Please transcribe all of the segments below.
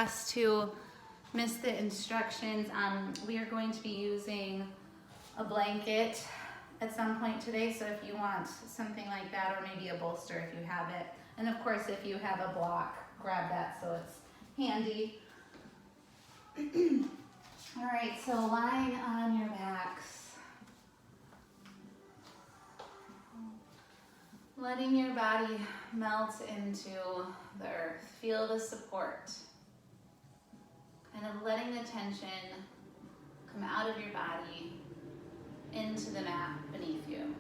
Us to miss the instructions, we are going to be using a blanket at some point today, so if you want something like that, or maybe a bolster if you have it, and of course if you have a block, grab that so it's handy. All right, so lying on your backs, letting your body melt into the earth. Feel the support. Kind of letting the tension come out of your body into the mat beneath you.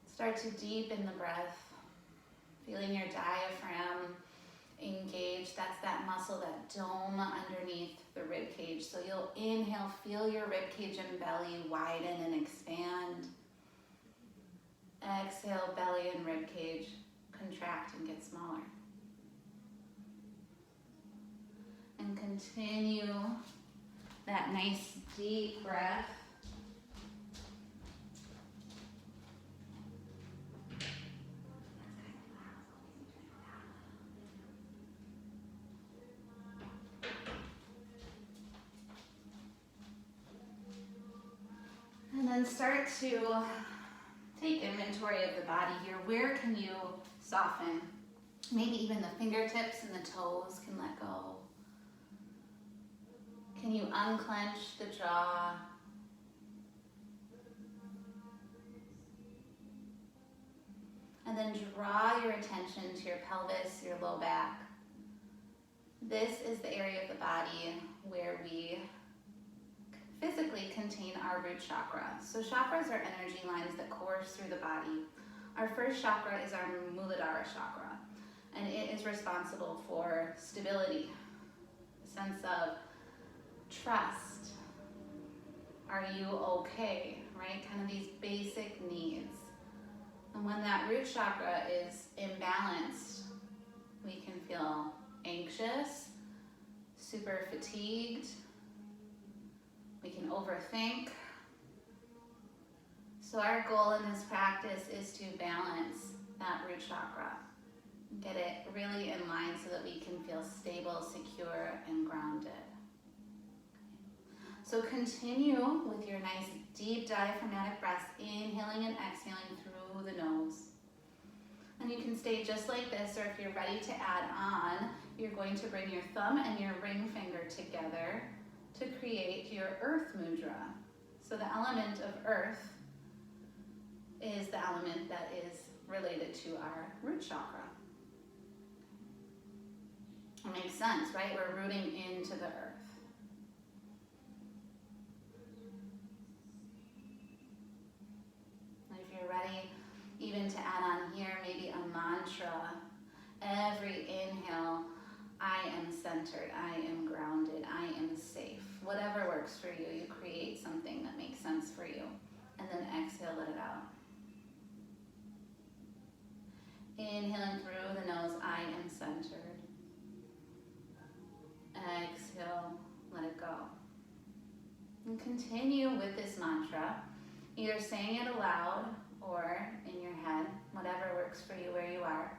Start to deepen the breath, feeling your diaphragm engage. That's that muscle, that dome underneath the rib cage. So you'll inhale, feel your rib cage and belly widen and expand. Exhale, belly and rib cage contract and get smaller. And continue that nice deep breath. And then start to take inventory of the body here. Where can you soften? Maybe even the fingertips and the toes can let go. Can you unclench the jaw? And then draw your attention to your pelvis, your low back. This is the area of the body where we physically contain our root chakra. So chakras are energy lines that course through the body. Our first chakra is our Muladhara chakra, and it is responsible for stability, a sense of trust. Are you okay, right? Kind of these basic needs. And when that root chakra is imbalanced, we can feel anxious, super fatigued. We can overthink. So our goal in this practice is to balance that root chakra. Get it really in line so that we can feel stable, secure, and grounded. So continue with your nice deep diaphragmatic breaths, inhaling and exhaling through the nose. And you can stay just like this, or if you're ready to add on, you're going to bring your thumb and your ring finger together to create your earth mudra. So the element of earth is the element that is related to our root chakra. It makes sense, right? We're rooting into the earth. And if you're ready even to add on here, maybe a mantra. Every inhale, I am centered, I am grounded, I am safe. Whatever works for you, you create something that makes sense for you. And then exhale, let it out. Inhaling through the nose, I am centered. Exhale, let it go. And continue with this mantra, either saying it aloud or in your head, whatever works for you where you are.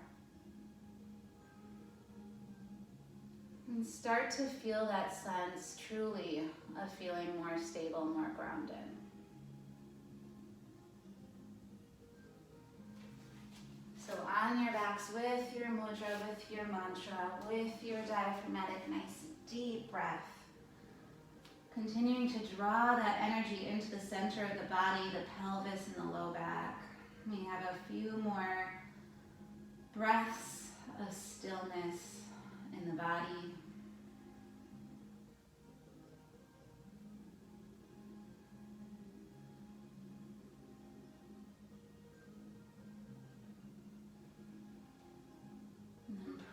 And start to feel that sense truly of feeling more stable, more grounded. So on your backs with your mudra, with your mantra, with your diaphragmatic, nice deep breath. Continuing to draw that energy into the center of the body, the pelvis and the low back. We have a few more breaths of stillness in the body.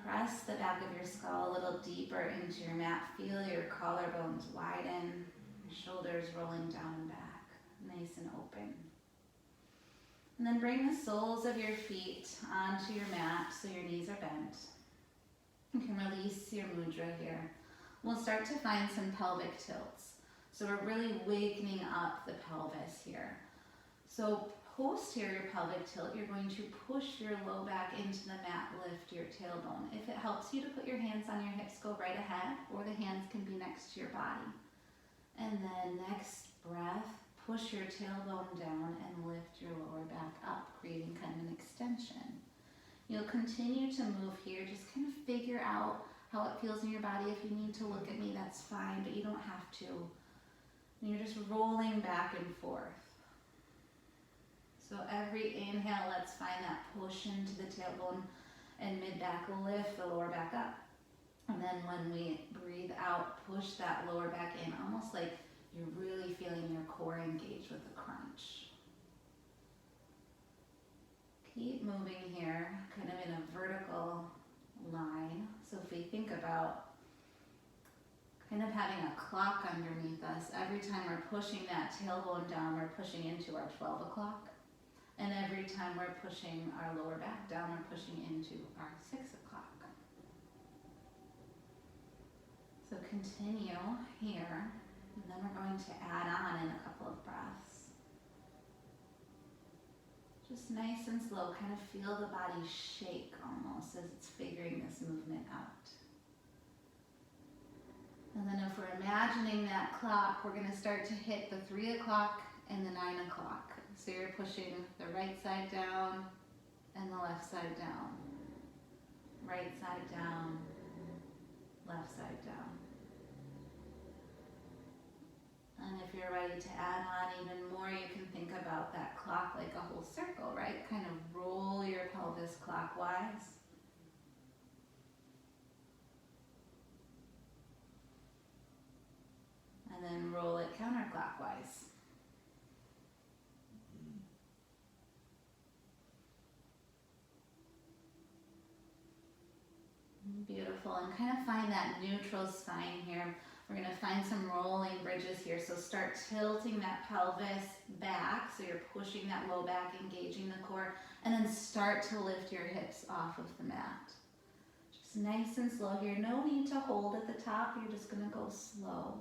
Press the back of your skull a little deeper into your mat. Feel your collarbones widen, your shoulders rolling down and back, nice and open. And then bring the soles of your feet onto your mat so your knees are bent. You can release your mudra here. We'll start to find some pelvic tilts. So we're really wakening up the pelvis here. So posterior pelvic tilt, you're going to push your low back into the mat, lift your tailbone. If it helps you to put your hands on your hips, go right ahead, or the hands can be next to your body. And then next breath, push your tailbone down and lift your lower back up, creating kind of an extension. You'll continue to move here, just kind of figure out how it feels in your body. If you need to look at me, that's fine, but you don't have to. And you're just rolling back and forth. So every inhale, let's find that push into the tailbone and mid-back, lift the lower back up. And then when we breathe out, push that lower back in, almost like you're really feeling your core engage with a crunch. Keep moving here, kind of in a vertical line. So if we think about kind of having a clock underneath us, every time we're pushing that tailbone down, we're pushing into our 12 o'clock. And every time we're pushing our lower back down, we're pushing into our 6 o'clock. So continue here, and then we're going to add on in a couple of breaths. Just nice and slow, kind of feel the body shake almost as it's figuring this movement out. And then if we're imagining that clock, we're going to start to hit the 3 o'clock and the 9 o'clock. So you're pushing the right side down and the left side down. Right side down, left side down. And if you're ready to add on even more, you can think about that clock like a whole circle, right? Kind of roll your pelvis clockwise. And then roll it counterclockwise. Beautiful, and kind of find that neutral spine here. We're going to find some rolling bridges here. So start tilting that pelvis back. So you're pushing that low back, engaging the core, and then start to lift your hips off of the mat. Just nice and slow here. No need to hold at the top. You're just going to go slow.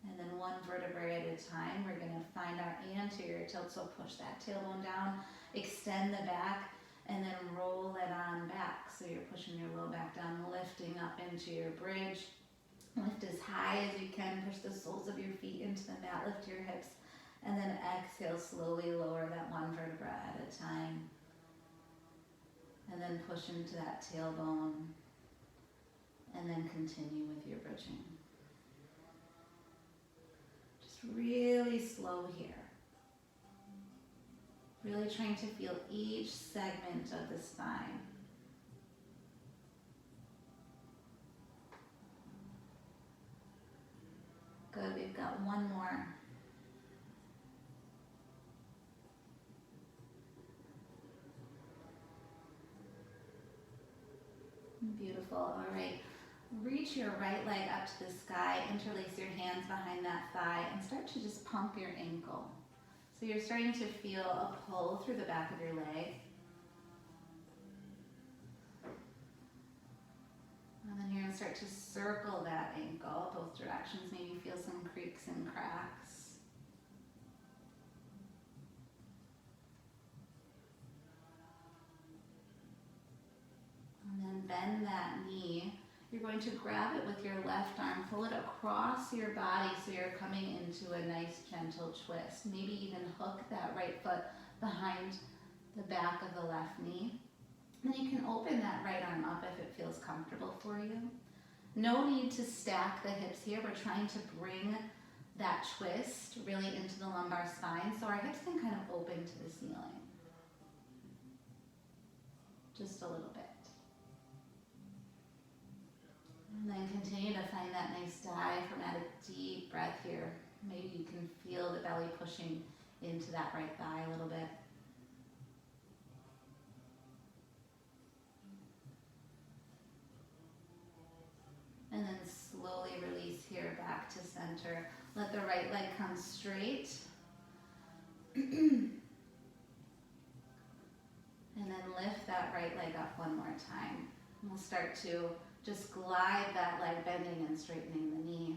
And then one vertebrae at a time, we're going to find our anterior tilt. So push that tailbone down, extend the back, and then roll it on back. So you're pushing your low back down, lifting up into your bridge. Lift as high as you can. Push the soles of your feet into the mat. Lift your hips. And then exhale, slowly lower that one vertebra at a time. And then push into that tailbone. And then continue with your bridging. Just really slow here. Really trying to feel each segment of the spine. Good, we've got one more. Beautiful, all right. Reach your right leg up to the sky, interlace your hands behind that thigh, and start to just pump your ankle. So you're starting to feel a pull through the back of your leg. And then you're going to start to circle that ankle both directions. Maybe feel some creaks and cracks. And then bend that knee. You're going to grab it with your left arm, pull it across your body so you're coming into a nice gentle twist. Maybe even hook that right foot behind the back of the left knee. And you can open that right arm up if it feels comfortable for you. No need to stack the hips here. We're trying to bring that twist really into the lumbar spine so our hips can kind of open to the ceiling. Just a little bit. And then continue to find that nice diaphragmatic deep breath here. Maybe you can feel the belly pushing into that right thigh a little bit. And then slowly release here back to center. Let the right leg come straight. And then lift that right leg up one more time. We'll start to just glide that leg bending and straightening the knee.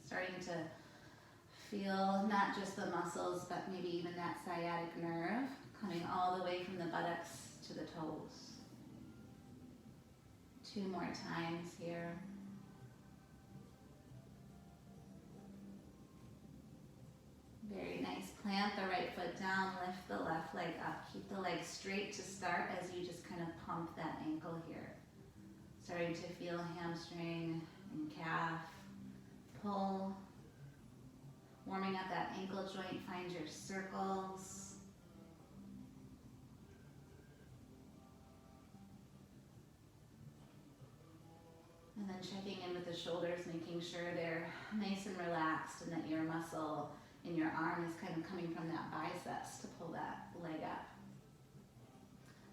Starting to feel not just the muscles, but maybe even that sciatic nerve coming all the way from the buttocks to the toes. 2 more times here. Very nice. Plant the right foot down, lift the left leg up. Keep the leg straight to start as you just kind of pump that ankle here. Starting to feel hamstring and calf. Pull. Warming up that ankle joint, find your circles. And then checking in with the shoulders, making sure they're nice and relaxed and that your muscle in your arm is kind of coming from that biceps to pull that leg up.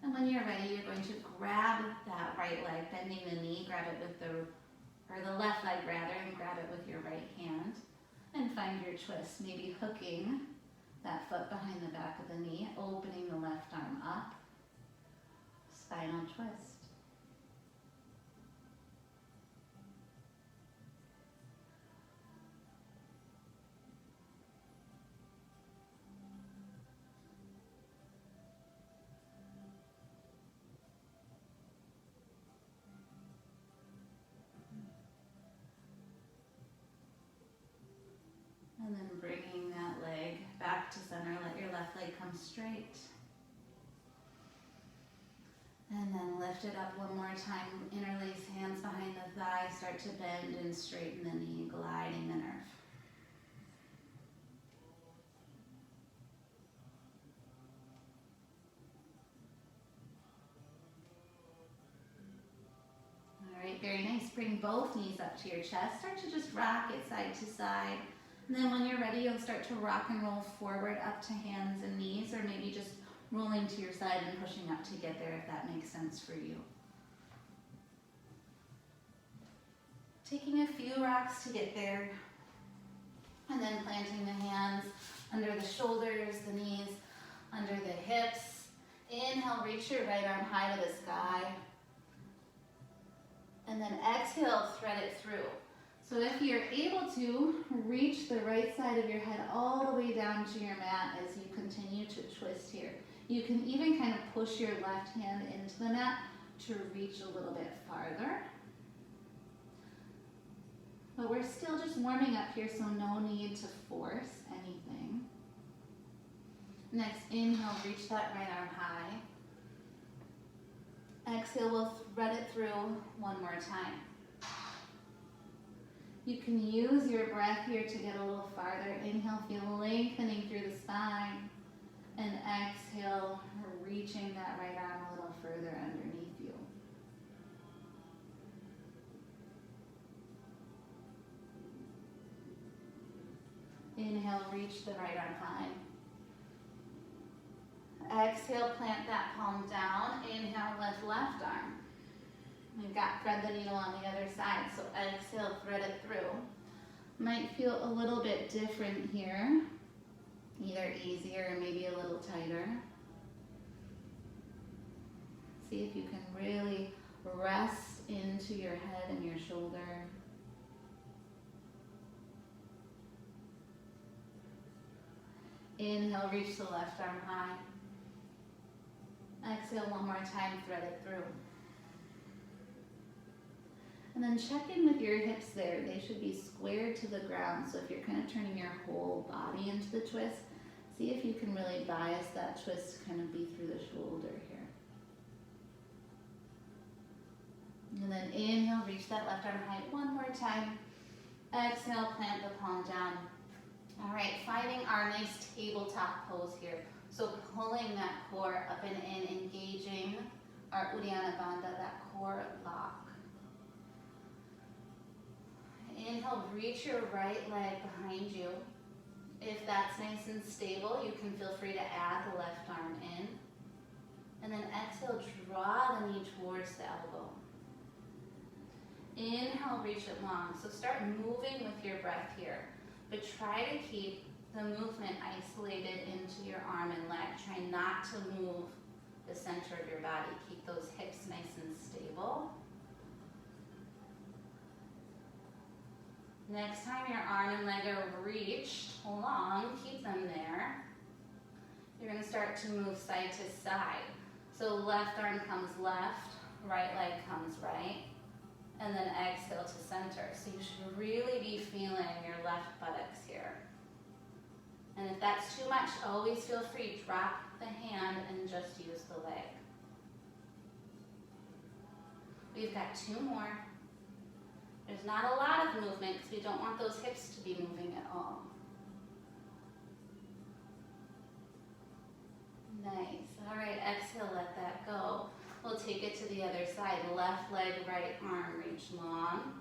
And when you're ready, you're going to grab that right leg, bending the knee, grab it with the left leg rather, and grab it with your right hand. And find your twist, maybe hooking that foot behind the back of the knee, opening the left arm up, spinal twist. And then bringing that leg back to center, let your left leg come straight. And then lift it up one more time, interlace hands behind the thigh, start to bend and straighten the knee, gliding the nerve. All right, very nice. Bring both knees up to your chest. Start to just rock it side to side. And then when you're ready, you'll start to rock and roll forward up to hands and knees, or maybe just rolling to your side and pushing up to get there if that makes sense for you. Taking a few rocks to get there, and then planting the hands under the shoulders, the knees, under the hips. Inhale, reach your right arm high to the sky. And then exhale, thread it through. So if you're able to, reach the right side of your head all the way down to your mat as you continue to twist here. You can even kind of push your left hand into the mat to reach a little bit farther. But we're still just warming up here, so no need to force anything. Next, inhale, reach that right arm high. Exhale, we'll thread it through one more time. You can use your breath here to get a little farther. Inhale, feel lengthening through the spine. And exhale, reaching that right arm a little further underneath you. Inhale, reach the right arm high. Exhale, plant that palm down. Inhale, lift left arm. We've got thread the needle on the other side, so exhale, thread it through. Might feel a little bit different here, either easier or maybe a little tighter. See if you can really rest into your head and your shoulder. Inhale, reach the left arm high. Exhale one more time, thread it through. And then check in with your hips there. They should be squared to the ground. So if you're kind of turning your whole body into the twist, see if you can really bias that twist to kind of be through the shoulder here. And then inhale, reach that left arm high one more time. Exhale, plant the palm down. All right, finding our nice tabletop pose here. So pulling that core up and in, engaging our Uddiyana Bandha, that core lock. Inhale, reach your right leg behind you. If that's nice and stable, you can feel free to add the left arm in. And then exhale, draw the knee towards the elbow. Inhale, reach it long. So start moving with your breath here, but try to keep the movement isolated into your arm and leg. Try not to move the center of your body. Keep those hips nice and stable. Next time your arm and leg are reached long, keep them there. You're going to start to move side to side. So left arm comes left, right leg comes right, and then exhale to center. So you should really be feeling your left buttocks here. And if that's too much, always feel free, drop the hand and just use the leg. We've got 2 more. There's not a lot of movement because we don't want those hips to be moving at all. Nice. All right, exhale, let that go. We'll take it to the other side. Left leg, right arm, reach long.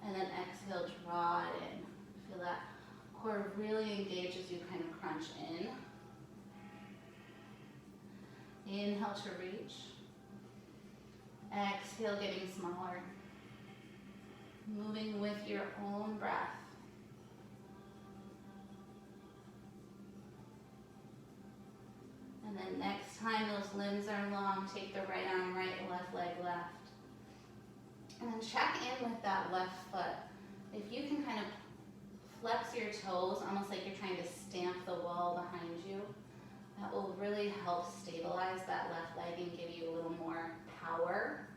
And then exhale, draw it in. Feel that core really engage as you kind of crunch in. Inhale to reach. Exhale, getting smaller. Moving with your own breath. And then next time those limbs are long, take the right arm right, left leg left. And then check in with that left foot. If you can kind of flex your toes, almost like you're trying to stamp the wall behind you, that will really help stabilize that left leg and give you a little more power.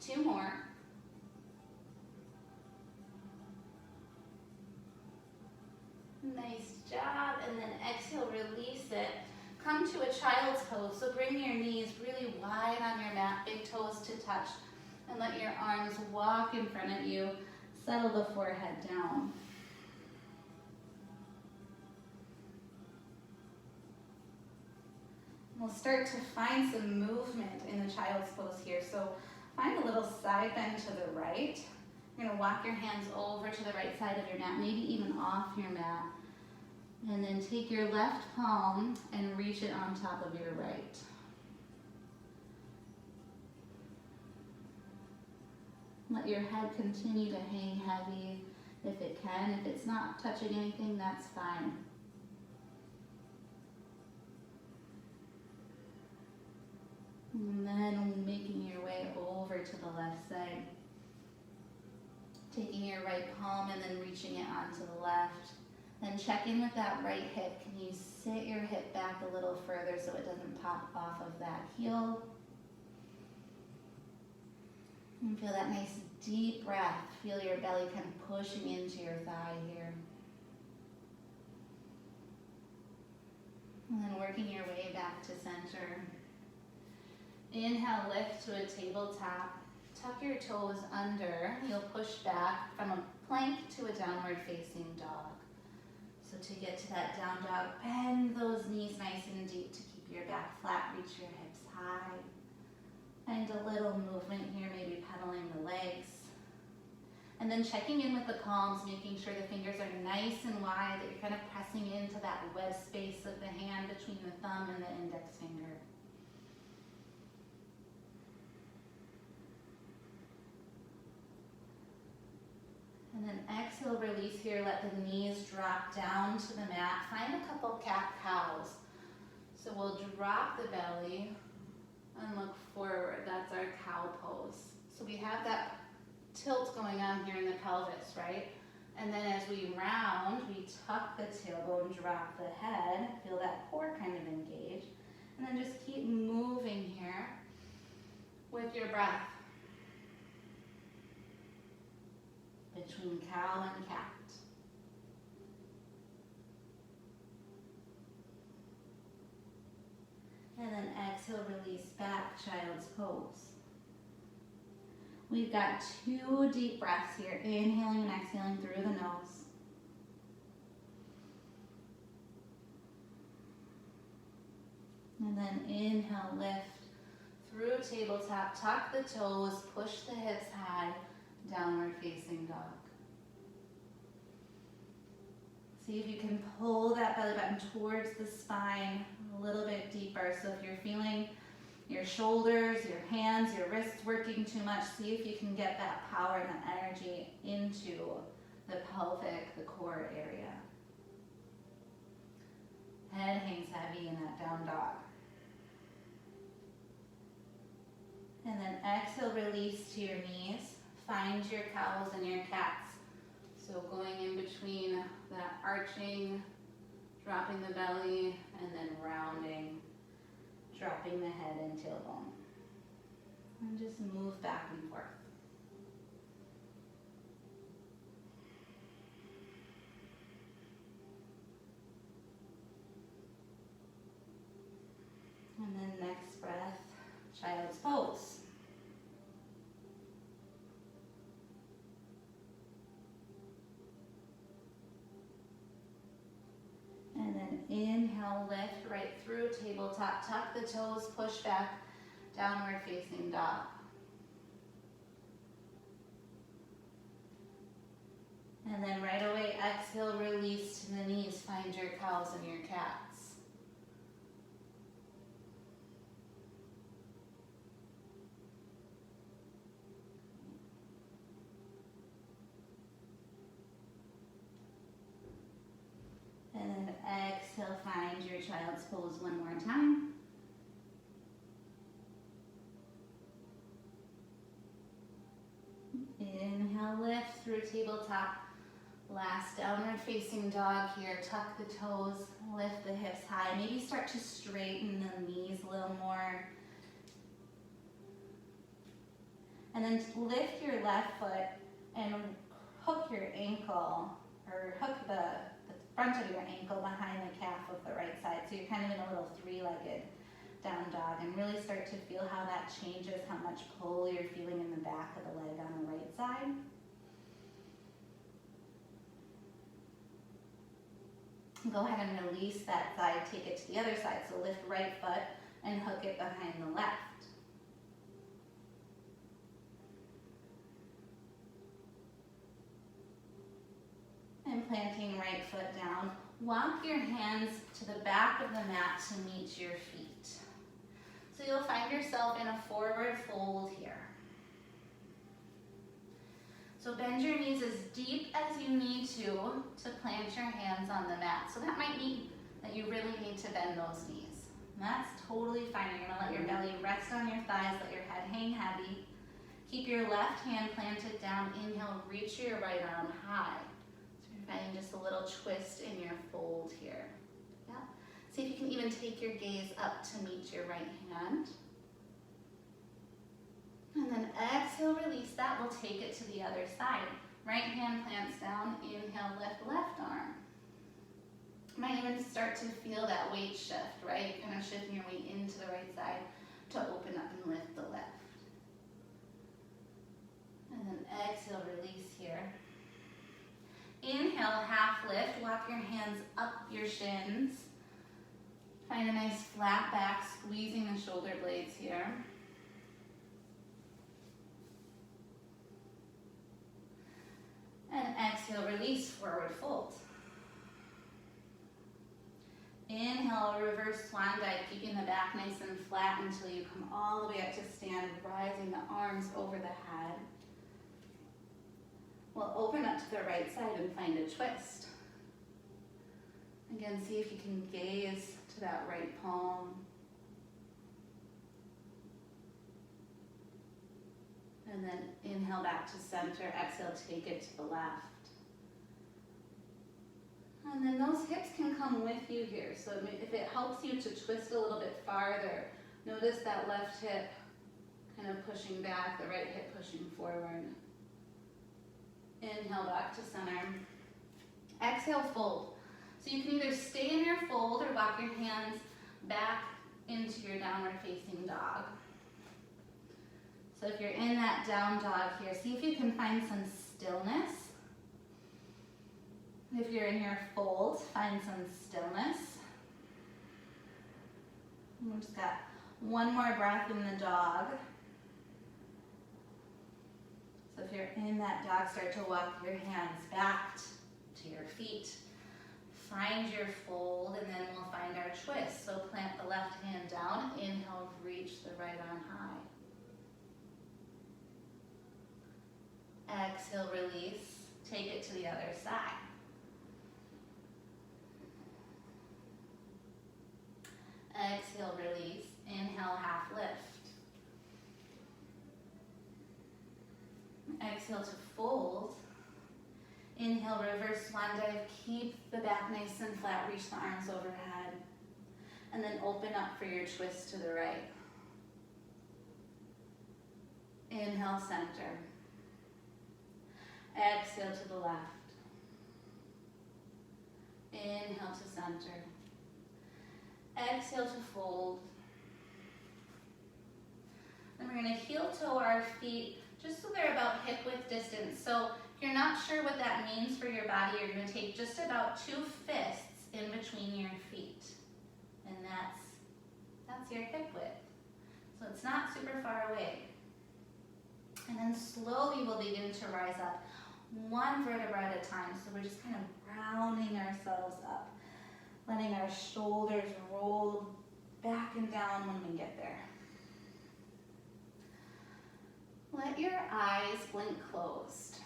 2 more. Nice job. And then exhale, release it. Come to a child's pose. So bring your knees really wide on your mat, big toes to touch, and let your arms walk in front of you. Settle the forehead down. We'll start to find some movement in the child's pose here. So find a little side bend to the right. You're going to walk your hands over to the right side of your mat, maybe even off your mat. And then take your left palm and reach it on top of your right. Let your head continue to hang heavy if it can. If it's not touching anything, that's fine. And then making your way over to the left side. Taking your right palm and then reaching it onto the left. Then check in with that right hip. Can you sit your hip back a little further so it doesn't pop off of that heel? And feel that nice deep breath. Feel your belly kind of pushing into your thigh here. And then working your way back to center. Inhale, lift to a tabletop. Tuck your toes under. You'll push back from a plank to a downward facing dog. So to get to that down dog, bend those knees nice and deep to keep your back flat. Reach your hips high. Find a little movement here, maybe pedaling the legs. And then checking in with the palms, making sure the fingers are nice and wide, that you're kind of pressing into that web space of the hand between the thumb and the index finger. And then exhale, release here, let the knees drop down to the mat. Find a couple cat-cows. So we'll drop the belly and look forward. That's our cow pose. So we have that tilt going on here in the pelvis, right? And then as we round, we tuck the tailbone, drop the head, feel that core kind of engage. And then just keep moving here with your breath. Between cow and cat. And then exhale, release back, child's pose. We've got 2 deep breaths here, inhaling and exhaling through the nose. And then inhale, lift through tabletop, tuck the toes, push the hips high, downward facing dog. See if you can pull that belly button towards the spine a little bit deeper. So if you're feeling your shoulders, your hands, your wrists working too much, see if you can get that power and that energy into the pelvic, the core area. Head hangs heavy in that down dog. And then exhale, release to your knees. find your cows and your cats. So going in between that arching, dropping the belly, and then rounding, dropping the head and tailbone. And just move back and forth. And then next breath, child's pose. And then inhale, lift right through, tabletop, tuck the toes, push back, downward facing dog. And then right away, exhale, release to the knees, find your cows and your cats. And then exhale, find your child's pose one more time. Inhale, lift through tabletop. Last downward facing dog here. Tuck the toes, lift the hips high. Maybe start to straighten the knees a little more. And then lift your left foot and hook your ankle, or hook the front of your ankle behind the calf of the right side. So you're kind of in a little three-legged down dog, and really start to feel how that changes how much pull you're feeling in the back of the leg on the right side. Go ahead and release that side, take it to the other side. So lift right foot and hook it behind the left. And planting right foot down. Walk your hands to the back of the mat to meet your feet. So you'll find yourself in a forward fold here. So bend your knees as deep as you need to plant your hands on the mat. So that might mean that you really need to bend those knees. And that's totally fine. You're gonna let your belly rest on your thighs, let your head hang heavy. Keep your left hand planted down. Inhale, reach your right arm high. Finding just a little twist in your fold here. Yeah. See if you can even take your gaze up to meet your right hand. And then exhale, release that. We'll take it to the other side. Right hand plants down. Inhale, lift left arm. Might even start to feel that weight shift, right? Kind of shifting your weight into the right side to open up and lift the left. And then exhale, release here. Inhale, half lift, walk your hands up your shins. Find a nice flat back, squeezing the shoulder blades here. And exhale, release, forward fold. Inhale, reverse swan dive, keeping the back nice and flat until you come all the way up to stand, rising the arms over the head. We'll open up to the right side and find a twist. Again, see if you can gaze to that right palm. And then inhale back to center, exhale, take it to the left. And then those hips can come with you here. So if it helps you to twist a little bit farther, notice that left hip kind of pushing back, the right hip pushing forward. Inhale back to center. Exhale, fold. So you can either stay in your fold or walk your hands back into your downward facing dog. So if you're in that down dog here, see if you can find some stillness. If you're in your fold, find some stillness. We've just got one more breath in the dog. So if you're in that dog, start to walk your hands back to your feet. Find your fold, and then we'll find our twist. So plant the left hand down. Inhale, reach the right arm high. Exhale, release. Take it to the other side. Exhale, release. Inhale, half lift. Exhale. exhale to fold. Inhale, reverse swan dive. Keep the back nice and flat. Reach the arms overhead. And then open up for your twist to the right. Inhale, center. Exhale to the left. Inhale to center. Exhale to fold. Then we're going to heel toe our feet just so they're about hip width distance. So if you're not sure what that means for your body, you're going to take just about 2 fists in between your feet. And that's your hip width. So it's not super far away. And then slowly we'll begin to rise up, 1 vertebra at a time. So we're just kind of rounding ourselves up, letting our shoulders roll back and down when we get there. Let your eyes blink closed.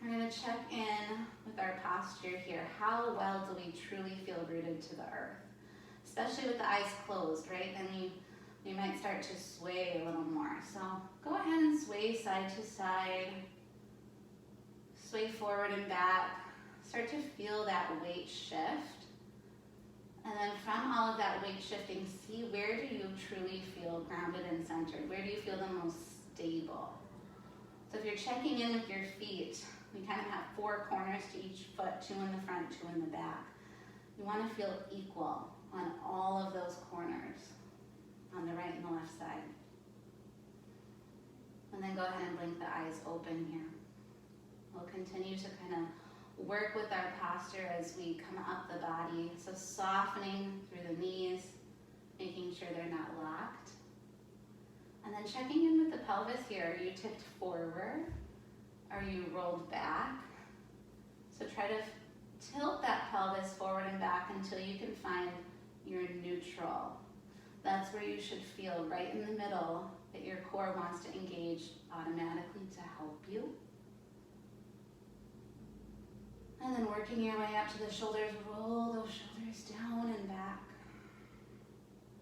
We're going to check in with our posture here. How well do we truly feel rooted to the earth? Especially with the eyes closed, right? Then you might start to sway a little more. So go ahead and sway side to side. Sway forward and back. Start to feel that weight shift. And then from all of that weight shifting, see where do you truly feel grounded and centered? Where do you feel the most stable? So if you're checking in with your feet, we kind of have 4 corners to each foot, 2 in the front, 2 in the back. You want to feel equal on all of those corners, on the right and the left side. And then go ahead and blink the eyes open here. We'll continue to kind of work with our posture as we come up the body. So softening through the knees, making sure they're not locked. And then checking in with the pelvis here. Are you tipped forward? Are you rolled back? So try to tilt that pelvis forward and back until you can find your neutral. That's where you should feel, right in the middle, that your core wants to engage automatically to help you. And then working your way up to the shoulders, roll those shoulders down and back.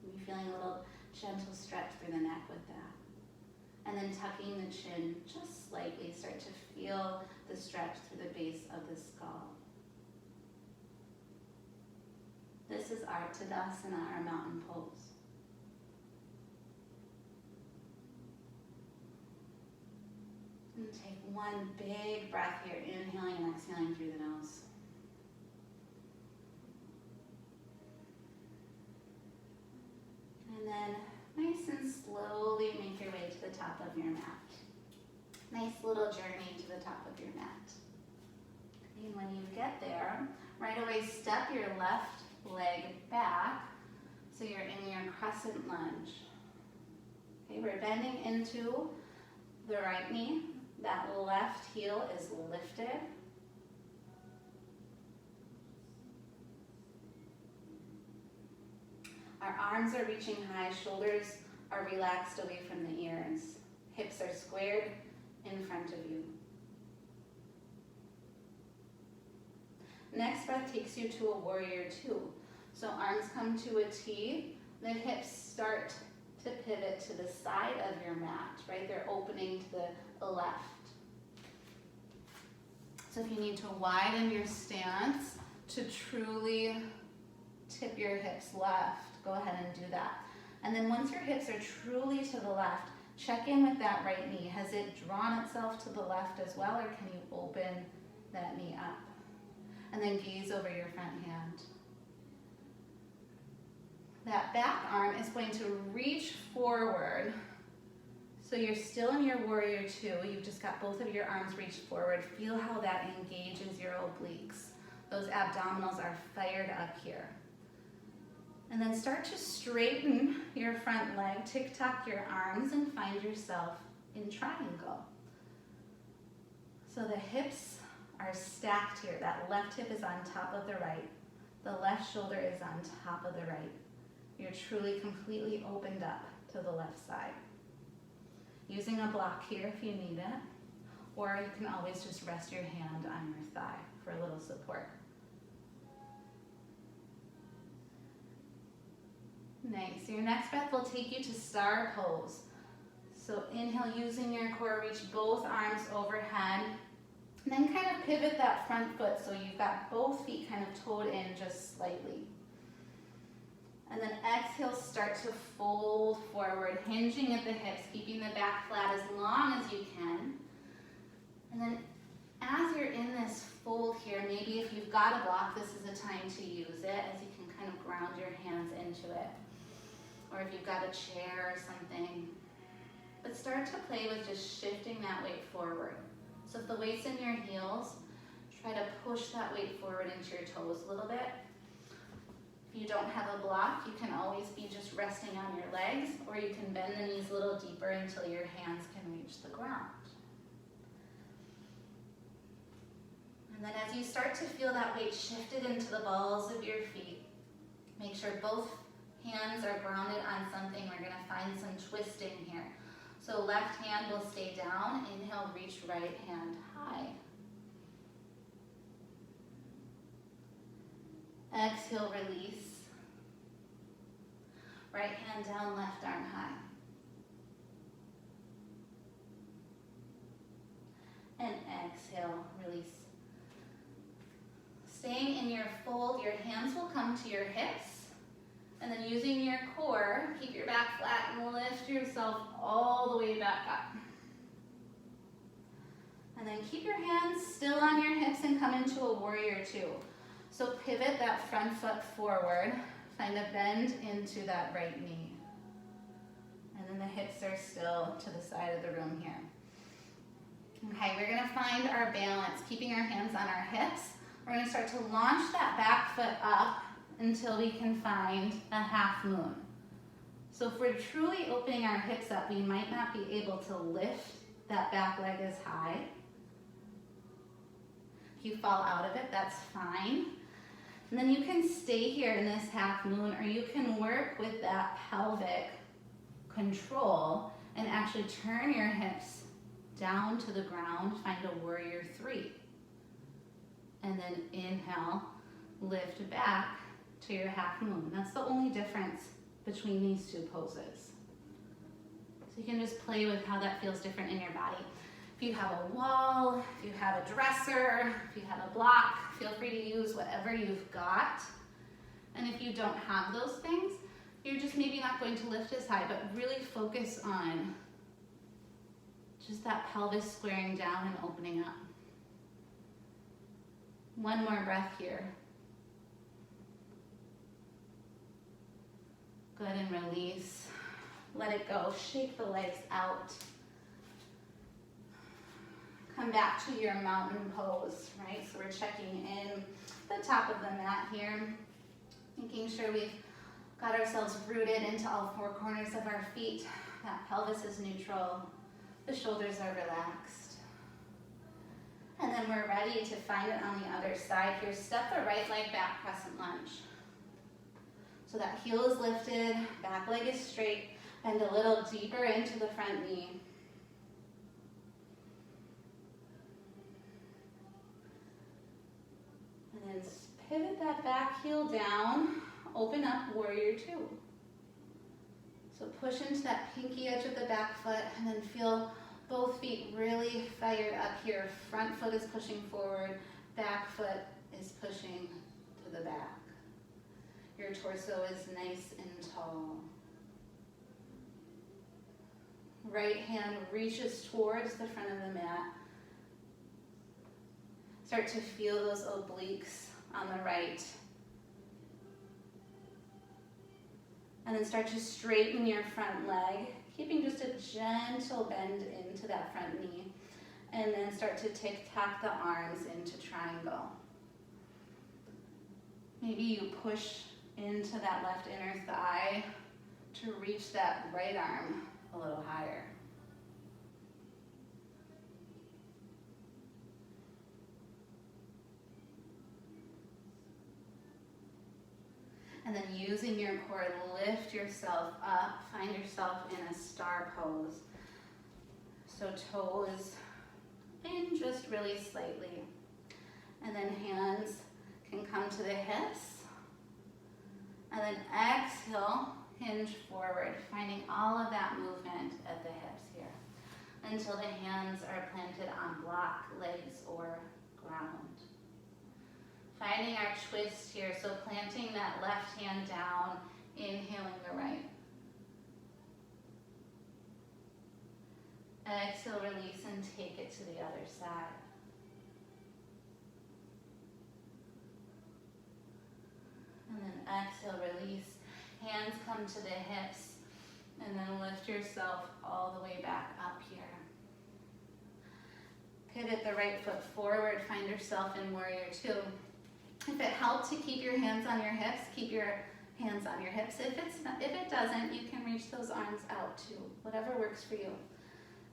You're feeling a little gentle stretch through the neck with that. And then tucking the chin just slightly, start to feel the stretch through the base of the skull. This is our Tadasana, our mountain pose. And take 1 big breath here, inhaling and exhaling through the nose. And then nice and slowly make your way to the top of your mat. Nice little journey to the top of your mat. And when you get there, right away step your left leg back so you're in your crescent lunge. Okay, we're bending into the right knee. That left heel is lifted. Our arms are reaching high, shoulders are relaxed away from the ears. Hips are squared in front of you. Next breath takes you to a warrior 2. So arms come to a T, the hips start to pivot to the side of your mat, right? They're opening to the left. So if you need to widen your stance to truly tip your hips left, go ahead and do that. And then once your hips are truly to the left, check in with that right knee. Has it drawn itself to the left as well, or can you open that knee up? And then gaze over your front hand. That back arm is going to reach forward. So you're still in your warrior 2. You've just got both of your arms reached forward. Feel how that engages your obliques. Those abdominals are fired up here. And then start to straighten your front leg, tick-tock your arms, and find yourself in triangle. So the hips are stacked here. That left hip is on top of the right. The left shoulder is on top of the right. You're truly completely opened up to the left side. Using a block here if you need it, or you can always just rest your hand on your thigh for a little support. Nice. Your next breath will take you to star pose. So inhale, using your core, reach both arms overhead. And then kind of pivot that front foot so you've got both feet kind of toed in just slightly. And then exhale, start to fold forward, hinging at the hips, keeping the back flat as long as you can. And then as you're in this fold here, maybe if you've got a block, this is a time to use it as you can kind of ground your hands into it. Or if you've got a chair or something. But start to play with just shifting that weight forward. So if the weight's in your heels, try to push that weight forward into your toes a little bit. If you don't have a block, you can always be just resting on your legs, or you can bend the knees a little deeper until your hands can reach the ground. And then as you start to feel that weight shifted into the balls of your feet, make sure both hands are grounded on something. We're going to find some twisting here. So left hand will stay down. Inhale, reach right hand high. Exhale, release. Right hand down, left arm high. And exhale, release. Staying in your fold, your hands will come to your hips. And then using your core, keep your back flat and lift yourself all the way back up. And then keep your hands still on your hips and come into a warrior two. So pivot that front foot forward, find a bend into that right knee. And then the hips are still to the side of the room here. Okay, we're gonna find our balance, keeping our hands on our hips. We're gonna start to launch that back foot up until we can find a half moon. So if we're truly opening our hips up, we might not be able to lift that back leg as high. If you fall out of it, that's fine. And then you can stay here in this half moon, or you can work with that pelvic control and actually turn your hips down to the ground, find a warrior three. And then inhale, lift back to your half moon. That's the only difference between these two poses. So you can just play with how that feels different in your body. If you have a wall, if you have a dresser, if you have a block, feel free to use whatever you've got. And if you don't have those things, you're just maybe not going to lift as high, but really focus on just that pelvis squaring down and opening up. One more breath here. Good, and release. Let it go. Shake the legs out. Come back to your mountain pose, right? So we're checking in the top of the mat here, making sure we've got ourselves rooted into all four corners of our feet. That pelvis is neutral. The shoulders are relaxed. And then we're ready to find it on the other side here. Step the right leg back, crescent lunge. So that heel is lifted, back leg is straight, bend a little deeper into the front knee. And then pivot that back heel down, open up warrior two. So push into that pinky edge of the back foot and then feel both feet really fired up here. Front foot is pushing forward, back foot is pushing to the back. Your torso is nice and tall. Right hand reaches towards the front of the mat. Start to feel those obliques on the right. And then start to straighten your front leg, keeping just a gentle bend into that front knee. And then start to tic-tac the arms into triangle. Maybe you push into that left inner thigh to reach that right arm a little higher. And then using your core, lift yourself up, find yourself in a star pose. So toes in just really slightly. And then hands can come to the hips. And then exhale, hinge forward, finding all of that movement at the hips here until the hands are planted on block, legs, or ground. Finding our twist here, so planting that left hand down, inhaling the right. Exhale, release, and take it to the other side. And then exhale, release. Hands come to the hips, and then lift yourself all the way back up here. Pivot the right foot forward, find yourself in warrior two. If it helped to keep your hands on your hips, keep your hands on your hips. If it doesn't, you can reach those arms out too, whatever works for you.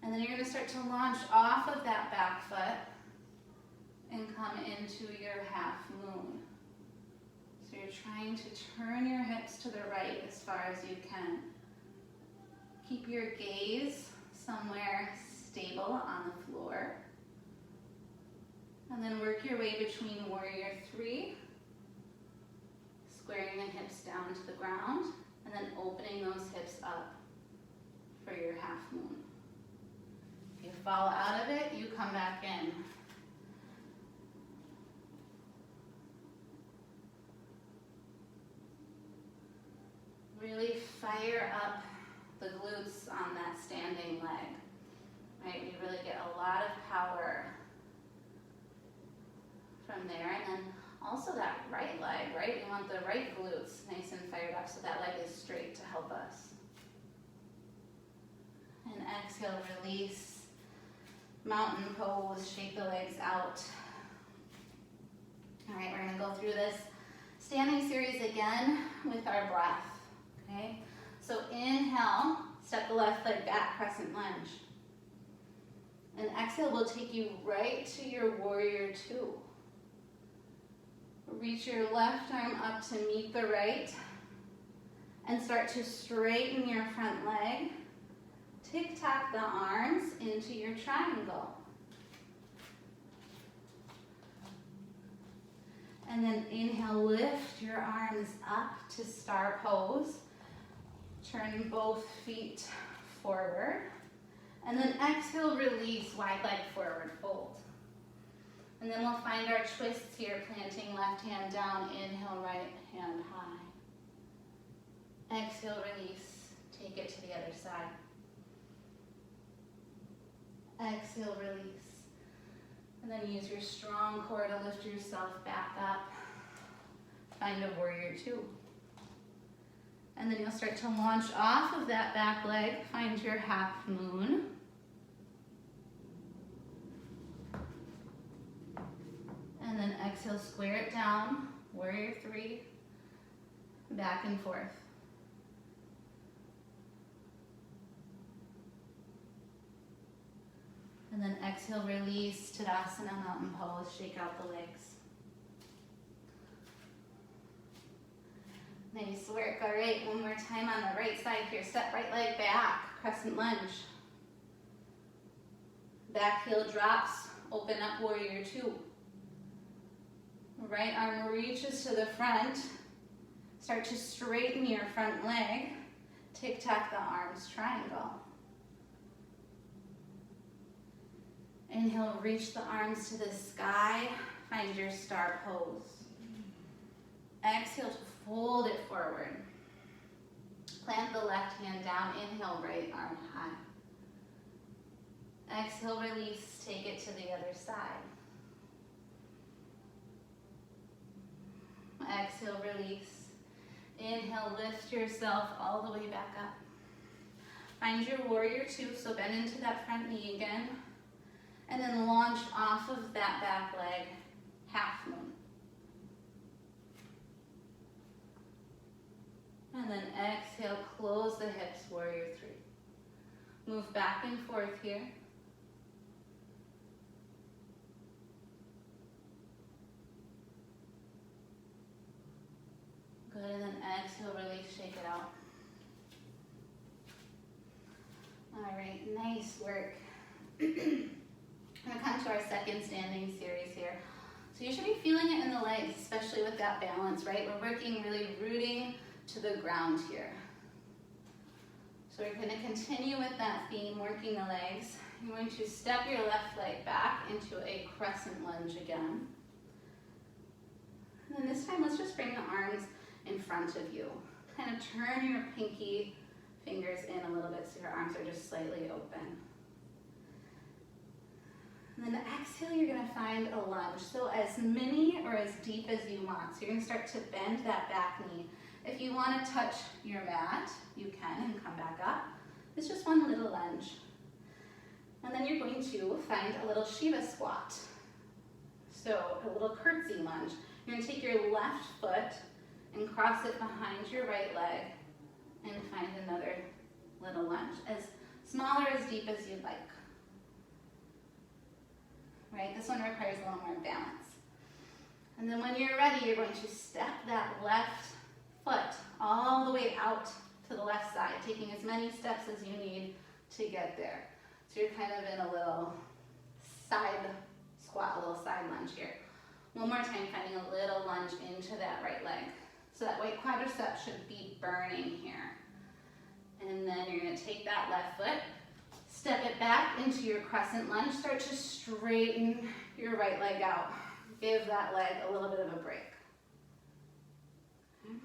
And then you're going to start to launch off of that back foot and come into your half moon. So you're trying to turn your hips to the right as far as you can. Keep your gaze somewhere stable on the floor. And then work your way between warrior three, squaring the hips down to the ground, and then opening those hips up for your half moon. If you fall out of it, you come back in. Really fire up the glutes on that standing leg, right? We really get a lot of power from there. And then also that right leg, right? You want the right glutes nice and fired up so that leg is straight to help us. And exhale, release. Mountain pose, shake the legs out. All right, we're gonna go through this standing series again with our breath. Okay, so inhale, step the left leg back, crescent lunge. And exhale will take you right to your warrior two. Reach your left arm up to meet the right and start to straighten your front leg. Tick-tock the arms into your triangle. And then inhale, lift your arms up to star pose. Turn both feet forward. And then exhale, release, wide leg forward, fold. And then we'll find our twists here, planting left hand down, inhale, right hand high. Exhale, release, take it to the other side. Exhale, release. And then use your strong core to lift yourself back up. Find a warrior two. And then you'll start to launch off of that back leg, find your half moon. And then exhale, square it down, warrior three, back and forth. And then exhale, release, Tadasana, mountain pose, shake out the legs. Nice work. All right, one more time on the right side here. Step right leg back, crescent lunge. Back heel drops, open up warrior two. Right arm reaches to the front. Start to straighten your front leg. Tick-tock the arms, triangle. Inhale, reach the arms to the sky. Find your star pose. Exhale to fold it forward. Plant the left hand down. Inhale, right arm high. Exhale, release. Take it to the other side. Exhale, release. Inhale, lift yourself all the way back up. Find your warrior two, so bend into that front knee again. And then launch off of that back leg, half moon. And then exhale, close the hips, warrior three. Move back and forth here. Good, and then exhale, release, shake it out. All right, nice work. We're gonna come to our second standing series here. So you should be feeling it in the legs, especially with that balance, right? We're working really rooting to the ground here. So we're going to continue with that theme, working the legs. You're going to step your left leg back into a crescent lunge again. And then this time, let's just bring the arms in front of you. Kind of turn your pinky fingers in a little bit so your arms are just slightly open. And then exhale, you're going to find a lunge. So as many or as deep as you want. So you're going to start to bend that back knee. If you want to touch your mat, you can and come back up. It's just one little lunge. And then you're going to find a little Shiva squat. So a little curtsy lunge. You're going to take your left foot and cross it behind your right leg and find another little lunge. As small or as deep as you'd like. Right? This one requires a little more balance. And then when you're ready, you're going to step that left foot all the way out to the left side, taking as many steps as you need to get there. So you're kind of in a little side squat, a little side lunge here. One more time, finding a little lunge into that right leg. So that right quadricep should be burning here. And then you're going to take that left foot, step it back into your crescent lunge, start to straighten your right leg out. Give that leg a little bit of a break. Okay.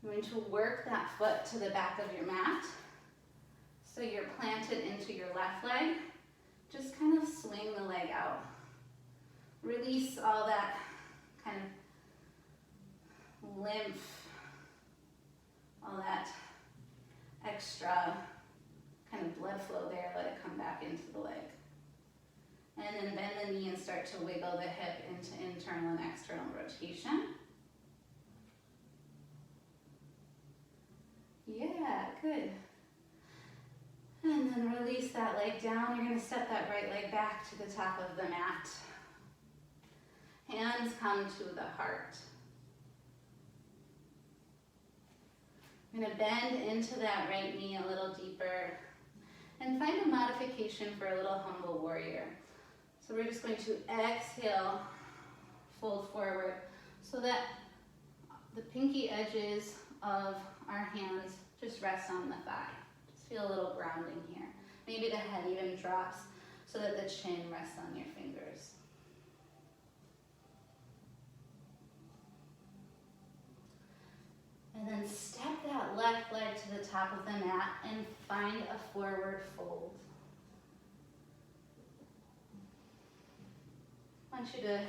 You're going to work that foot to the back of your mat. So you're planted into your left leg. Just kind of swing the leg out. Release all that kind of lymph, all that extra kind of blood flow there, let it come back into the leg. And then bend the knee and start to wiggle the hip into internal and external rotation. Yeah, good. And then release that leg down. You're going to step that right leg back to the top of the mat. Hands come to the heart. I'm going to bend into that right knee a little deeper and find a modification for a little humble warrior. So we're just going to exhale, fold forward so that the pinky edges of our hands just rest on the thigh. Just feel a little grounding here. Maybe the head even drops so that the chin rests on your fingers. And then step that left leg to the top of the mat and find a forward fold. I want you to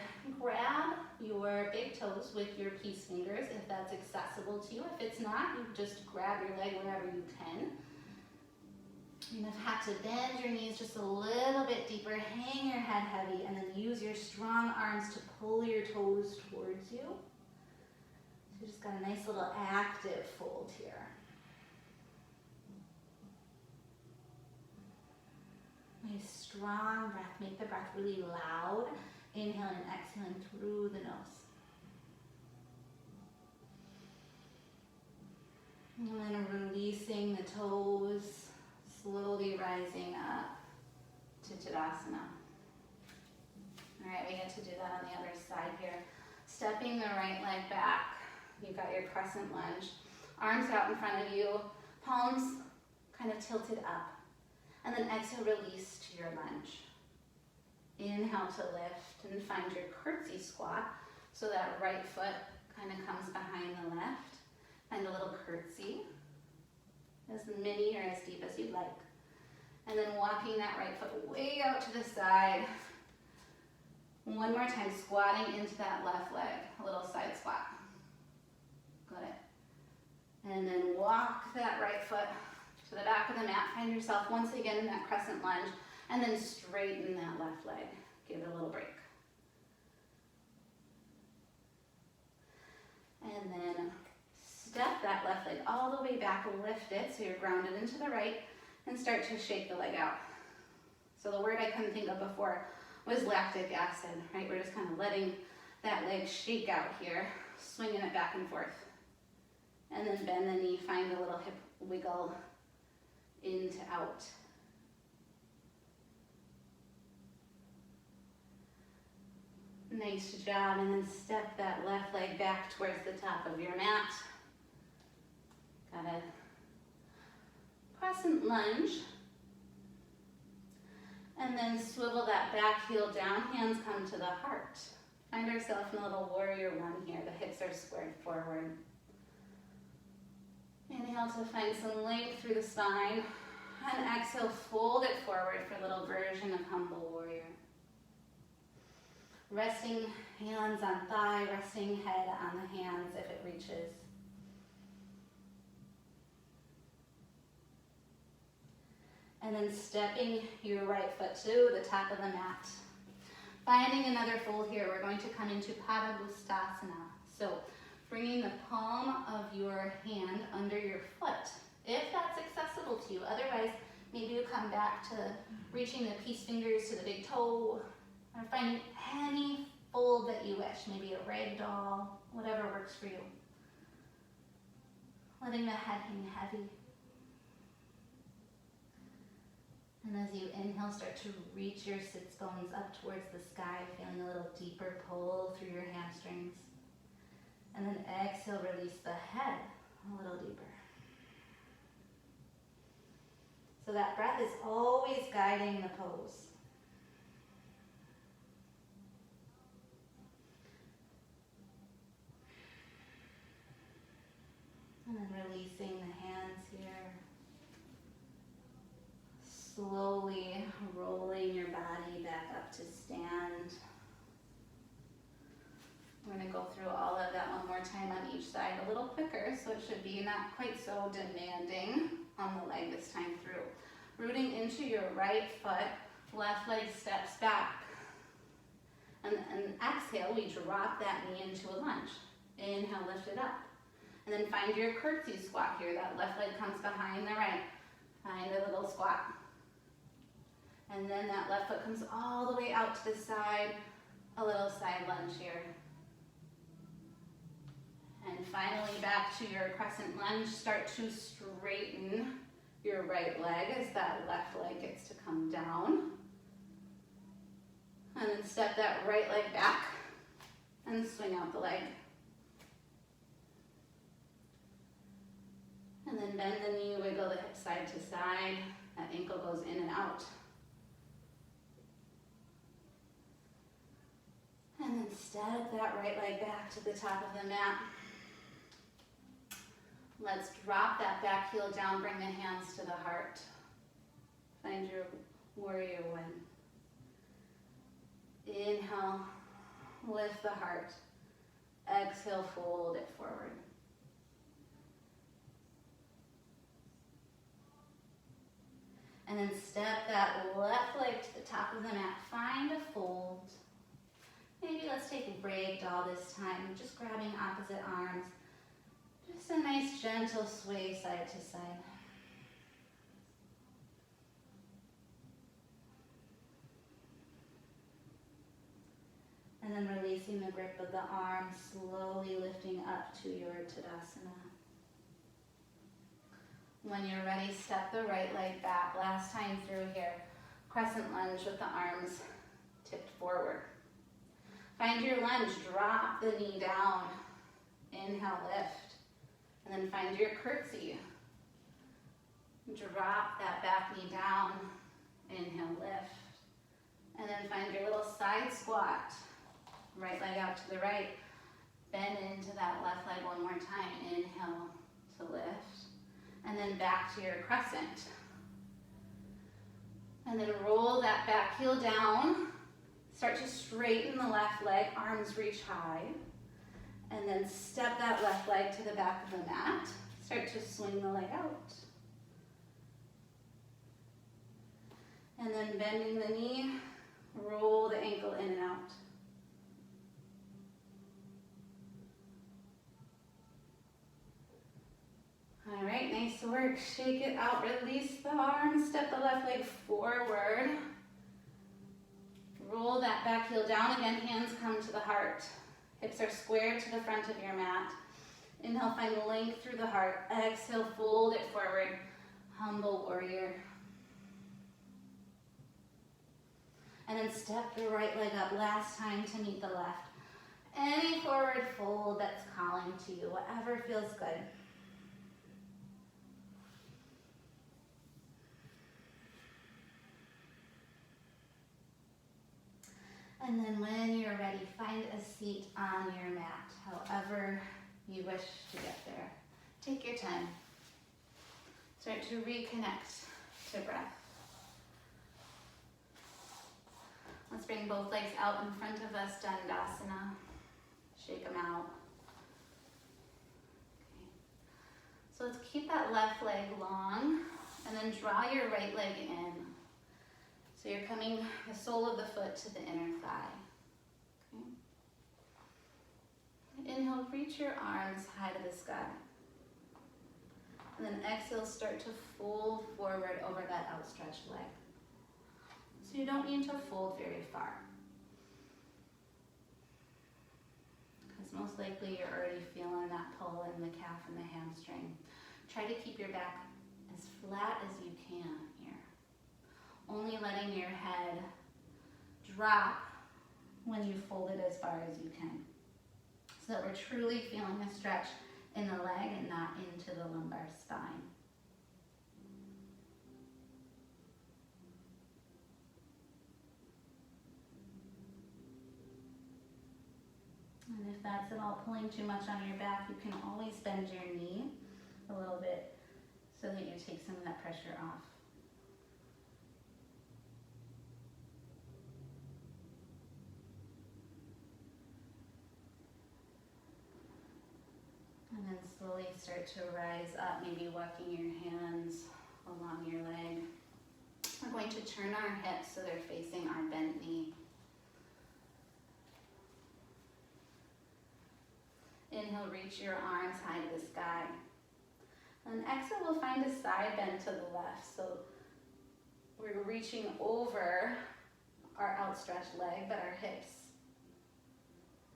grab your big toes with your peace fingers if that's accessible to you. If it's not, you just grab your leg wherever you can. You might have to bend your knees just a little bit deeper, hang your head heavy, and then use your strong arms to pull your toes towards you. So you just got a nice little active fold here. Nice strong breath. Make the breath really loud. Inhaling and exhaling through the nose. And then releasing the toes, slowly rising up to Tadasana. All right, we get to do that on the other side here. Stepping the right leg back. You've got your crescent lunge. Arms out in front of you, palms kind of tilted up. And then exhale, release to your lunge. Inhale to lift and find your curtsy squat. So that right foot kind of comes behind the left. Find a little curtsy, as many or as deep as you'd like. And then walking that right foot way out to the side. One more time, squatting into that left leg, a little side squat. Got it. And then walk that right foot to the back of the mat. Find yourself once again in that crescent lunge. And then straighten that left leg. Give it a little break. And then step that left leg all the way back, lift it so you're grounded into the right, and start to shake the leg out. So the word I couldn't think of before was lactic acid, right? We're just kind of letting that leg shake out here, swinging it back and forth. And then bend the knee, find a little hip wiggle in to out. Nice job, and then step that left leg back towards the top of your mat. Got a crescent lunge. And then swivel that back heel down, hands come to the heart. Find ourselves in a little warrior one here. The hips are squared forward. Inhale to find some length through the spine. And exhale, fold it forward for a little version of humble warrior. Resting hands on thigh, resting head on the hands if it reaches. And then stepping your right foot to the top of the mat. Finding another fold here, we're going to come into Padangusthasana. So bringing the palm of your hand under your foot, if that's accessible to you. Otherwise, maybe you come back to reaching the peace fingers to the big toe, or finding any fold that you wish, maybe a rag doll, whatever works for you. Letting the head hang heavy. And as you inhale, start to reach your sits bones up towards the sky, feeling a little deeper pull through your hamstrings. And then exhale, release the head a little deeper. So that breath is always guiding the pose. And then releasing the hands here. Slowly rolling your body back up to stand. We're going to go through all of that one more time on each side, a little quicker, so it should be not quite so demanding on the leg this time through. Rooting into your right foot, left leg steps back. And exhale, we drop that knee into a lunge. Inhale, lift it up. And then find your curtsy squat here. That left leg comes behind the right. Find a little squat. And then that left foot comes all the way out to the side, a little side lunge here. And finally back to your crescent lunge. Start to straighten your right leg as that left leg gets to come down. And then step that right leg back and swing out the leg. And then bend the knee, wiggle the hip side to side. That ankle goes in and out. And then step that right leg back to the top of the mat. Let's drop that back heel down, bring the hands to the heart. Find your warrior one. Inhale, lift the heart. Exhale, fold it forward. And then step that left leg to the top of the mat. Find a fold. Maybe let's take a rag doll this time, just grabbing opposite arms. Just a nice gentle sway side to side. And then releasing the grip of the arm, slowly lifting up to your Tadasana. When you're ready, step the right leg back. Last time through here, crescent lunge with the arms tipped forward. Find your lunge, drop the knee down. Inhale, lift. And then find your curtsy. Drop that back knee down. Inhale, lift. And then find your little side squat. Right leg out to the right. Bend into that left leg one more time. Inhale to lift. And then back to your crescent. And then roll that back heel down. Start to straighten the left leg, arms reach high. And then step that left leg to the back of the mat. Start to swing the leg out. And then bending the knee, roll the ankle in and out. All right, nice work. Shake it out, release the arms, step the left leg forward. Roll that back heel down again, hands come to the heart. Hips are squared to the front of your mat. Inhale, find length through the heart. Exhale, fold it forward. Humble warrior. And then step the right leg up, last time to meet the left. Any forward fold that's calling to you, whatever feels good. And then when you're ready, find a seat on your mat, however you wish to get there. Take your time. Start to reconnect to breath. Let's bring both legs out in front of us, Dandasana. Shake them out. Okay. So let's keep that left leg long and then draw your right leg in. So you're coming the sole of the foot to the inner thigh. Okay. Inhale, reach your arms high to the sky. And then exhale, start to fold forward over that outstretched leg. So you don't need to fold very far, because most likely you're already feeling that pull in the calf and the hamstring. Try to keep your back as flat as you can here. Only letting your head drop when you fold it as far as you can, so that we're truly feeling a stretch in the leg and not into the lumbar spine. And if that's at all pulling too much on your back, you can always bend your knee a little bit so that you take some of that pressure off. And then slowly start to rise up, maybe walking your hands along your leg. We're going to turn our hips so they're facing our bent knee. Inhale, reach your arms high to the sky. And exhale, we'll find a side bend to the left. So we're reaching over our outstretched leg, but our hips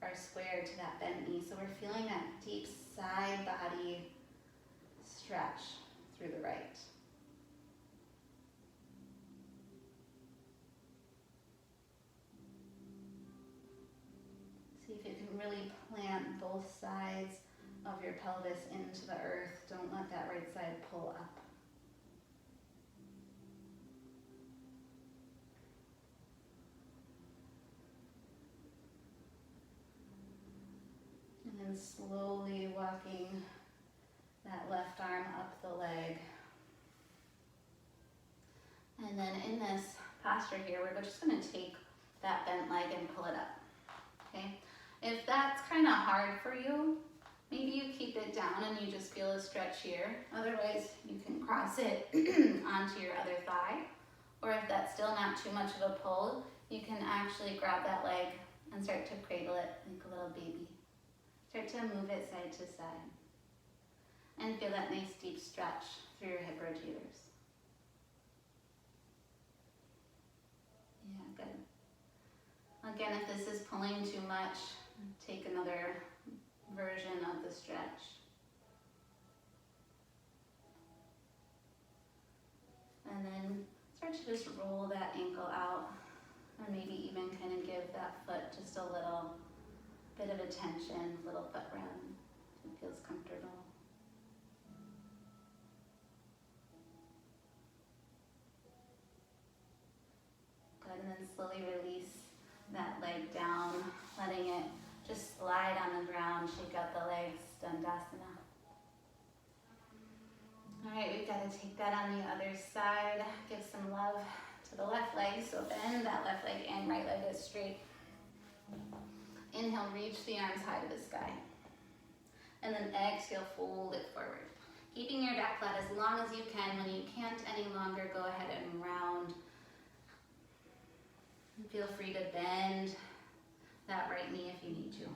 are squared to that bent knee. So we're feeling that deep side body stretch through the right. See if you can really plant both sides of your pelvis into the earth. Don't let that right side pull up. And then slowly walking that left arm up the leg. And then in this posture here, we're just going to take that bent leg and pull it up. Okay? If that's kind of hard for you, maybe you keep it down and you just feel a stretch here. Otherwise, you can cross it onto your other thigh. Or if that's still not too much of a pull, you can actually grab that leg and start to cradle it like a little baby. Start to move it side to side. And feel that nice deep stretch through your hip rotators. Yeah, good. Again, if this is pulling too much, take another version of the stretch. And then start to just roll that ankle out, and maybe even kind of give that foot just a little bit of attention, little foot rub, if it feels comfortable. Good, and then slowly release that leg down, letting it just slide on the ground, shake out the legs, Dandasana. All right, we've got to take that on the other side. Give some love to the left leg, so bend that left leg and right leg is straight. Inhale, reach the arms high to the sky. And then exhale, fold it forward. Keeping your back flat as long as you can. When you can't any longer, go ahead and round. Feel free to bend that right knee if you need to.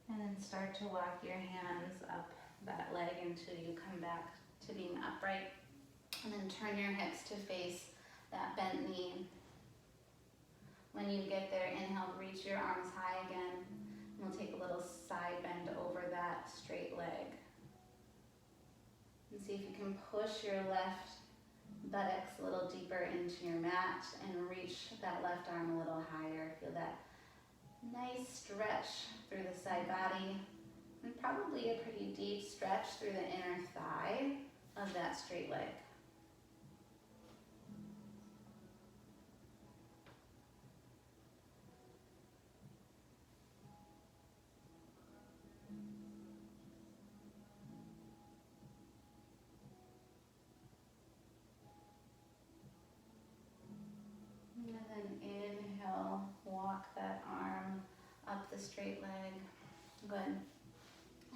And then start to walk your hands up that leg until you come back to being upright. And then turn your hips to face that bent knee. When you get there, inhale, reach your arms high again. And we'll take a little side bend over that straight leg. And see if you can push your left buttocks a little deeper into your mat and reach that left arm a little higher. Feel that nice stretch through the side body, and probably a pretty deep stretch through the inner thigh of that straight leg. And then inhale, walk that arm up the straight leg. Good.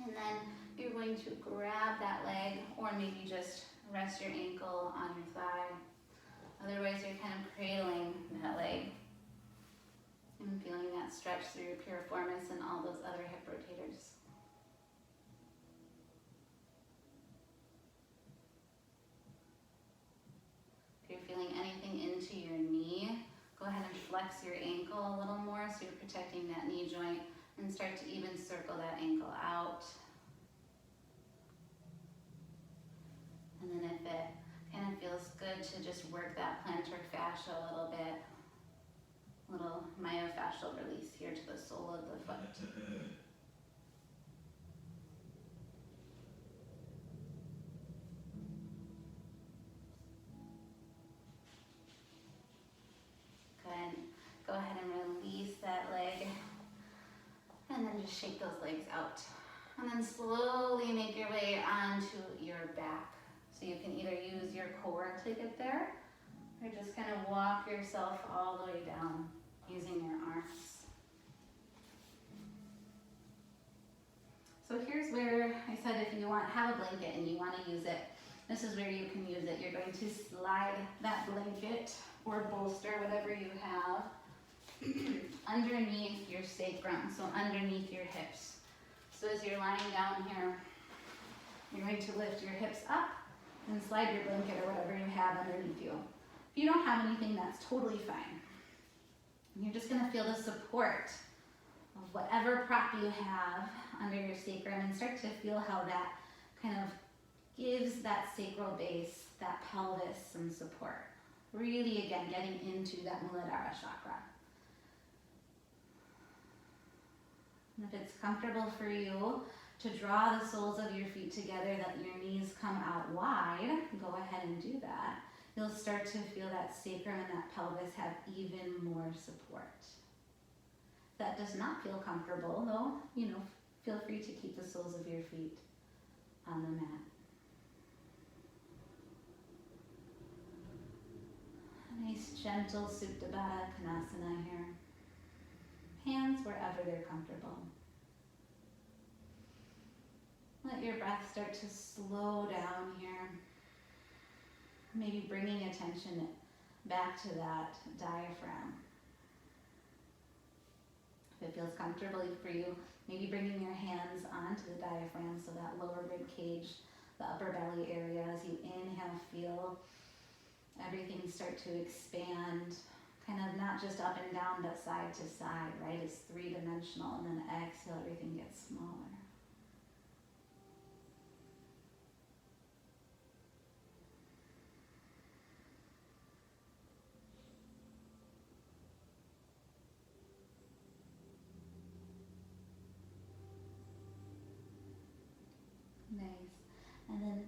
And then you're going to grab that leg, or maybe just rest your ankle on your thigh. Otherwise, you're kind of cradling that leg and feeling that stretch through your piriformis and all those other hip rotators. If you're feeling anything into your knee, go ahead and flex your ankle a little more so you're protecting that knee joint, and start to even circle that ankle out. And then if it kind of feels good to just work that plantar fascia a little bit, little myofascial release here to the sole of the foot. Good. Go ahead and release that leg. And then just shake those legs out. And then slowly make your way onto your back. So you can either use your core to get there, or just kind of walk yourself all the way down using your arms. So here's where I said if you have a blanket and you want to use it, this is where you can use it. You're going to slide that blanket or bolster, whatever you have, underneath your sacrum, so underneath your hips. So as you're lying down here, you're going to lift your hips up and slide your blanket or whatever you have underneath you. If you don't have anything, that's totally fine. You're just going to feel the support of whatever prop you have under your sacrum, and start to feel how that kind of gives that sacral base, that pelvis, some support. Really, again, getting into that Muladhara chakra. And if it's comfortable for you to draw the soles of your feet together, that your knees come out wide, go ahead and do that. You'll start to feel that sacrum and that pelvis have even more support. If that does not feel comfortable, though, feel free to keep the soles of your feet on the mat. Nice gentle Supta Baddha Konasana here. Hands wherever they're comfortable. Let your breath start to slow down here. Maybe bringing attention back to that diaphragm. If it feels comfortable for you, maybe bringing your hands onto the diaphragm, so that lower rib cage, the upper belly area. As you inhale, feel everything start to expand, kind of not just up and down, but side to side, right? It's three-dimensional, and then exhale, everything gets smaller. Nice. And then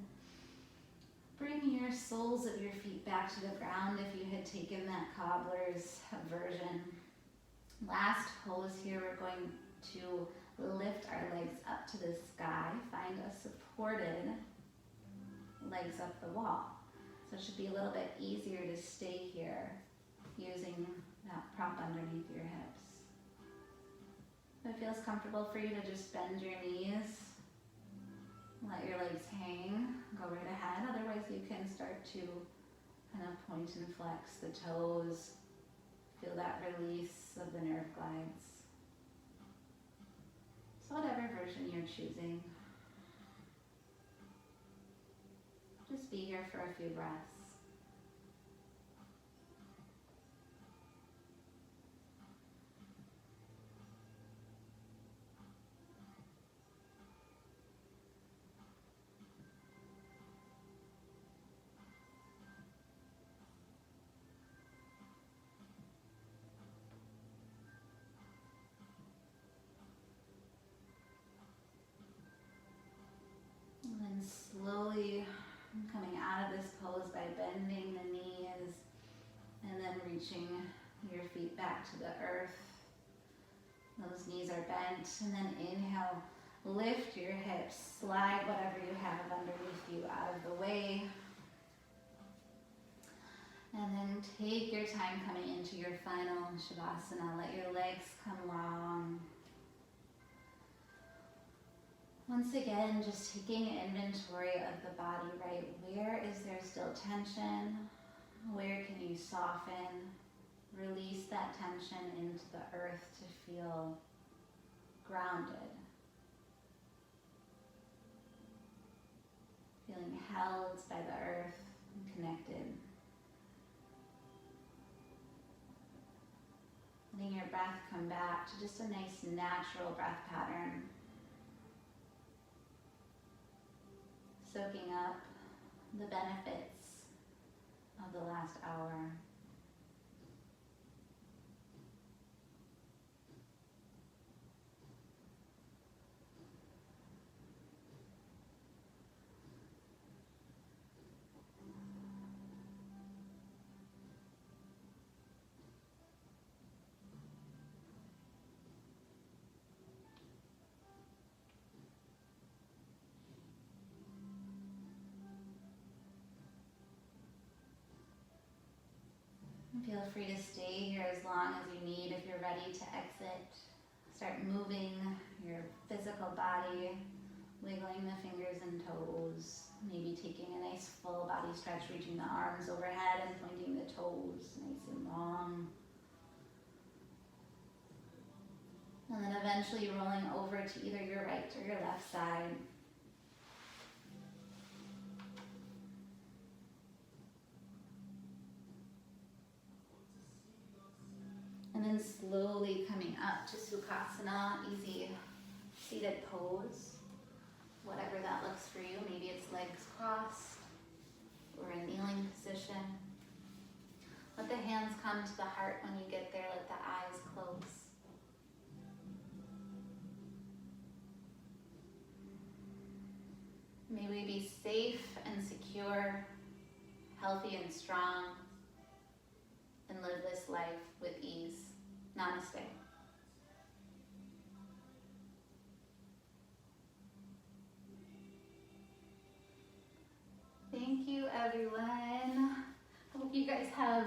bring your soles of your feet back to the ground if you had taken that cobbler's version. Last pose here, we're going to lift our legs up to the sky. Find a supported legs up the wall. So it should be a little bit easier to stay here using that prop underneath your hips. If it feels comfortable for you to just bend your knees, let your legs hang, go right ahead. Otherwise, you can start to kind of point and flex the toes. Feel that release of the nerve glides. So whatever version you're choosing. Just be here for a few breaths. reaching your feet back to the earth. Those knees are bent, and then inhale, lift your hips, slide whatever you have underneath you out of the way. And then take your time coming into your final Shavasana. Let your legs come long. Once again, just taking inventory of the body, right? Where is there still tension? Where can you soften? Release that tension into the earth to feel grounded. Feeling held by the earth and connected. Letting your breath come back to just a nice natural breath pattern. Soaking up the benefits of the last hour. Feel free to stay here as long as you need. If you're ready to exit, start moving your physical body, wiggling the fingers and toes, maybe taking a nice full body stretch, reaching the arms overhead and pointing the toes nice and long. And then eventually rolling over to either your right or your left side. And then slowly coming up to Sukhasana, easy seated pose, whatever that looks for you. Maybe it's legs crossed or a kneeling position. Let the hands come to the heart when you get there. Let the eyes close. May we be safe and secure, healthy and strong, and live this life with ease. Namaste. Thank you, everyone. Hope you guys have